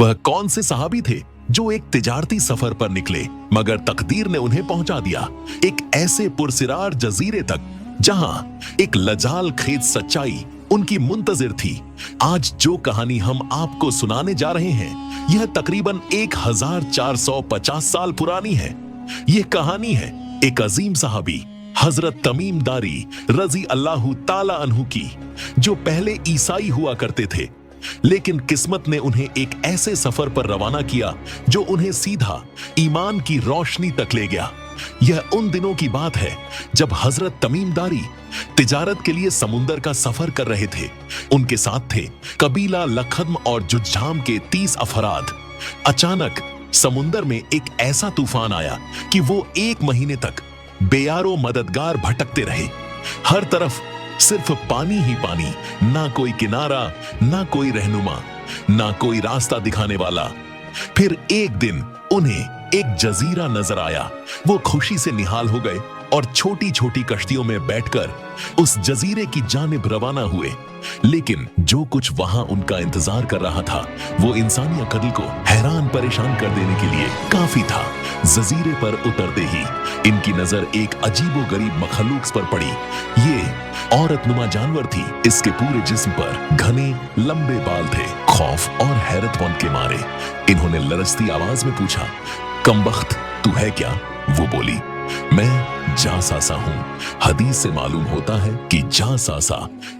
वह कौन से सहाबी थे जो एक तिजारती सफर पर निकले, मगर तकदीर ने उन्हें पहुंचा दिया एक ऐसे पुरसिरार जजीरे तक जहां एक लजाल खेत सच्चाई उनकी मुंतजिर थी। आज जो कहानी हम आपको सुनाने जा रहे हैं, यह तकरीबन 1450 साल पुरानी है। यह कहानी है एक अजीम सहाबी हजरत तमीम दारी रजी अल्लाह ताला अन्हु की, जो पहले ईसाई हुआ करते थे, लेकिन किस्मत ने उन्हें एक ऐसे सफर पर रवाना किया जो उन्हें सीधा ईमान की रोशनी तक ले गया। यह उन दिनों की बात है जब हजरत तमीम दारी तिजारत के लिए समुंदर का सफर कर रहे थे। उनके साथ थे कबीला लखदम और जुज्जाम के 30 अफराद। अचानक समुंदर में एक ऐसा तूफान आया कि वो 1 महीने तक बेयारो मददगार भटकते रहे। हर तरफ सिर्फ पानी ही पानी, ना कोई किनारा, ना कोई रहनुमा, ना कोई रास्ता दिखाने वाला। फिर एक दिन उन्हें एक जजीरा नजर आया। वो खुशी से निहाल हो गए और छोटी छोटी कश्तियों में बैठकर उस जजीरे की जानिब रवाना हुए। लेकिन जो कुछ वहां उनका इंतजार कर रहा था, वो इंसानी अक्ल को हैरान परेशान कर देने के लिए काफी था। जजीरे पर उतरते ही इनकी नजर एक अजीबो गरीब मखलूक पर पड़ी। ये औरतनुमा जानवर थी। इसके पूरे जिस्म पर घने लंबे बाल थे। खौफ और हैरतमंद के मारे इन्होंने लरजती आवाज में पूछा, कमबख्त तू है क्या? वो बोली, मैं जासासा हूं। हदीस से मालूम होता है कि जासासा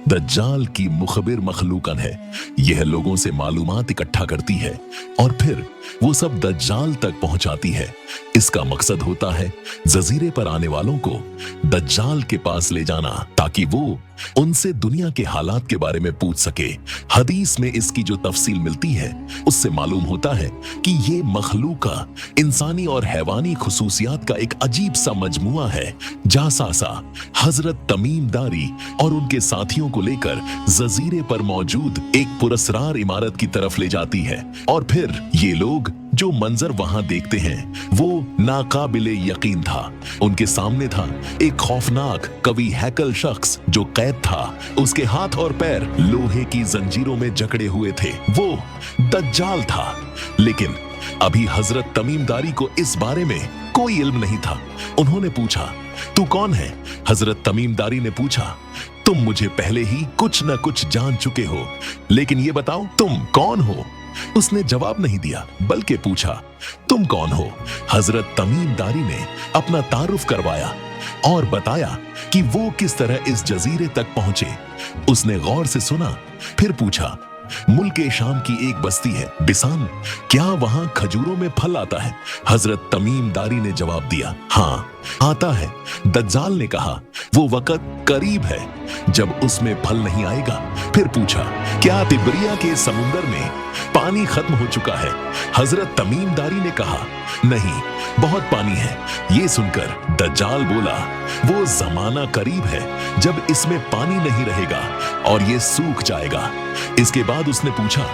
दज्जाल की मुखबिर मखलूकन है। यह लोगों से मालूमात इकट्ठा करती है और फिर वो सब दज्जाल तक पहुंचाती है। इसका मकसद होता है जजीरे पर आने वालों को दज्जाल के पास ले जाना, ताकि वो उनसे दुनिया के हालात के बारे में पूछ सके। हदीस में इसकी जो तफसील मिलती है, उससे मालूम होता है कि ये मखलूका इंसानी और हैवानी खुसूसियात का एक अजीब सा मजमुआ है। जासासा हजरत तमीम दारी और उनके साथियों को लेकर जजीरे पर मौजूद एक पुरस्रार इमारत की तरफ ले जाती है और फिर ये लोग जो मंजर वहां देखते हैं वो नाकाबिले यकीन था। उनके सामने था एक खौफनाक कवि हैकल शख्स जो कैद था। उसके हाथ और पैर लोहे की जंजीरों में जकड़े हुए थे। वो दज्जाल था। लेकिन अभी हजरत तमीम दारी को इस बारे में कोई इल्म नहीं था। उन्होंने पूछा, तू कौन है? हजरत तमीम दारी ने पूछा, तुम मुझे पहले ही कुछ न कुछ जान चुके हो, लेकिन ये बताओ तुम कौन हो? उसने जवाब नहीं दिया, बल्कि पूछा, तुम कौन हो? हजरत तमीम दारी ने अपना तारुफ करवाया और बताया कि वो किस तरह इस जजीरे तक पहुंचे। उसने गौर से सुना, फिर पूछा, मुल्क शाम की एक बस्ती है बिसान, क्या वहां खजूरों में फल आता है? हजरत तमीम दारी ने जवाब दिया, हाँ आता है। दज्जाल ने कहा, वो वक्त करीब है जब उसमें फल नहीं आएगा। फिर पूछा, क्या तिब्रिया के समुंदर में पानी खत्म हो चुका है? हजरत तमीम दारी ने कहा, नहीं, बहुत पानी है। ये सुनकर दज्जाल बोला, वो जमाना करीब है जब इसमें पानी नहीं रहेगा और ये सूख जाएगा। इसके बाद उसने पूछा,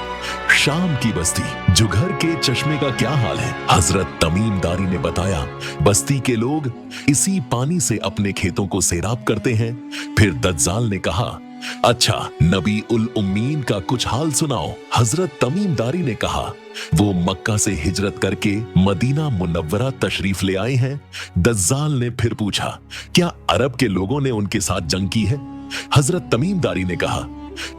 शाम की बस्ती जुघर के चश्मे का क्या हाल है? हजरत तमीम दारी ने बताया, बस्ती के लोग इसी पानी से अपने खेतों को सैराब करते हैं। फिर दज्जाल ने कहा, अच्छा, नबी उल उम्मीन का कुछ हाल सुनाओ। हजरत तमीम दारी ने कहा, वो मक्का से हिजरत करके मदीना मुनव्वरा तशरीफ ले आए हैं। दज्जाल ने फिर पूछा, क्या अरब के लोगों ने उनके साथ जंग की है? हजरत तमीम दारी ने कहा,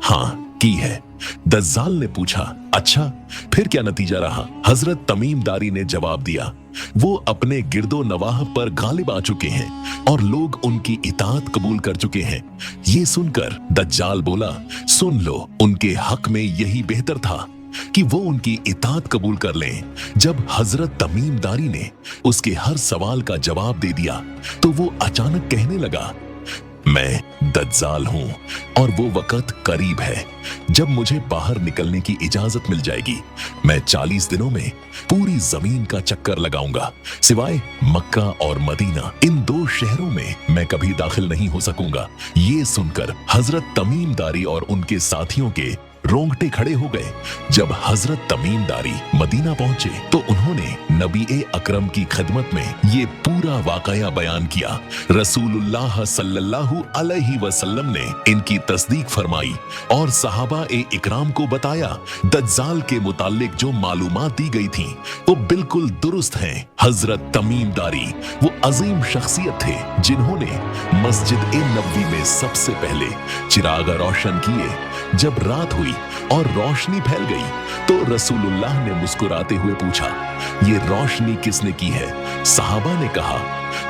हाँ की है। दज्जाल ने पूछा, अच्छा फिर क्या नतीजा रहा? हजरत तमीम दारी ने जवाब दिया, वो अपने गिरदो नवाह पर गालिब आ चुके हैं और लोग उनकी इताअत कबूल कर चुके हैं। ये सुनकर दज्जाल बोला, सुन लो, उनके हक में यही बेहतर था कि वो उनकी इताअत कबूल कर लें। जब हजरत तमीम दारी ने उसके हर सवाल का जवाब दे दिया तो वो अचानक कहने लगा, मैं दज्जाल हूं और वो वक्त करीब है जब मुझे बाहर निकलने की इजाजत मिल जाएगी। मैं 40 दिनों में पूरी जमीन का चक्कर लगाऊंगा, सिवाय मक्का और मदीना। इन 2 शहरों में मैं कभी दाखिल नहीं हो सकूंगा। ये सुनकर हजरत तमीम दारी और उनके साथियों के रोंगटे खड़े हो गए। जब हजरत तमीम दारी मदीना पहुंचे तो उन्होंने नबी ए अकरम की खिदमत में ये पूरा वाकया बयान किया। रसूलुल्लाह सल्लल्लाहु अलैहि वसल्लम ने इनकी तस्दीक फरमाई और सहाबा ए इकराम को बताया दज्जाल के मुतालिक जो मालूमात दी गई थी वो बिल्कुल दुरुस्त हैं। हजरत तमीम दारी वो अजीम शख्सियत थे जिन्होंने मस्जिद ए नबवी में सबसे पहले चिराग रोशन किए। जब रात हुई और रोशनी फैल गई तो रसूलुल्लाह ने मुस्कुराते हुए पूछा, ये रोशनी किसने की है? सहाबा ने कहा,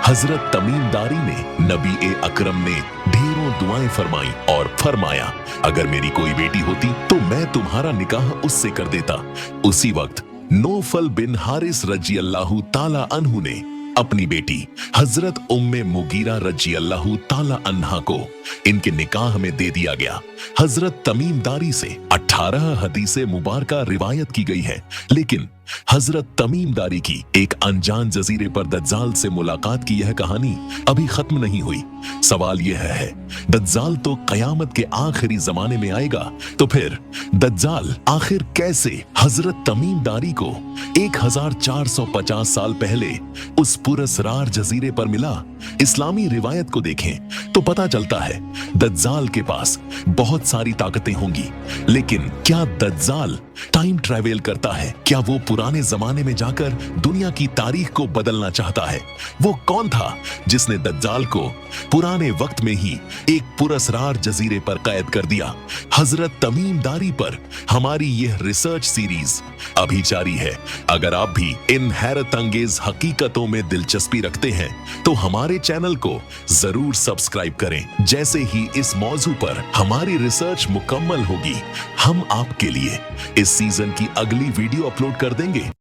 हजरत तमीम दारी ने। नबी ए अकरम ने ढेरों दुआएं फरमाई और फरमाया, अगर मेरी कोई बेटी होती तो मैं तुम्हारा निकाह उससे कर देता। उसी वक्त नौफल बिन हारिस रजी अल्लाहु ताला अन्हु ने अपनी बेटी हजरत उम्मे मुगीरा रजी अल्लाहु ताला अन्हा को इनके निकाह में दे दिया गया। हजरत तमीम दारी से 18 हदीसें मुबारका रिवायत की गई है, लेकिन हजरत तमीम दारी की एक अनजान जजीरे पर दज्जाल से मुलाकात की यह कहानी अभी खत्म नहीं हुई। सवाल यह है, दज्जाल तो कयामत के आखिरी जमाने में आएगा, तो फिर दज्जाल आखिर कैसे हजरत तमीम दारी को 1450 साल पहले उस पुरस्रार जजीरे पर मिला? इस्लामी रिवायत को देखें तो पता चलता है दज्जाल के पास बहुत सारी ताकतें होंगी, लेकिन क्या दज्जाल टाइम ट्रैवल करता है? क्या वो पुराने जमाने में जाकर दुनिया की तारीख को बदलना चाहता है? वो कौन था जिसने दज्जाल को पुराने वक्त में ही एक पुरस्रार जजीरे पर कैद कर दिया? हजरत तमीम दारी पर हमारी यह रिसर्च सीरीज अभी जारी है। अगर आप भी इन हैरत अंगेज हकीकतों में दिलचस्पी रखते हैं तो हमारे चैनल को जरूर सब्सक्राइब करें। जैसे ही इस मौजू पर हमारी रिसर्च मुकम्मल होगी, हम आपके लिए इस सीजन की अगली वीडियो अपलोड कर देंगे।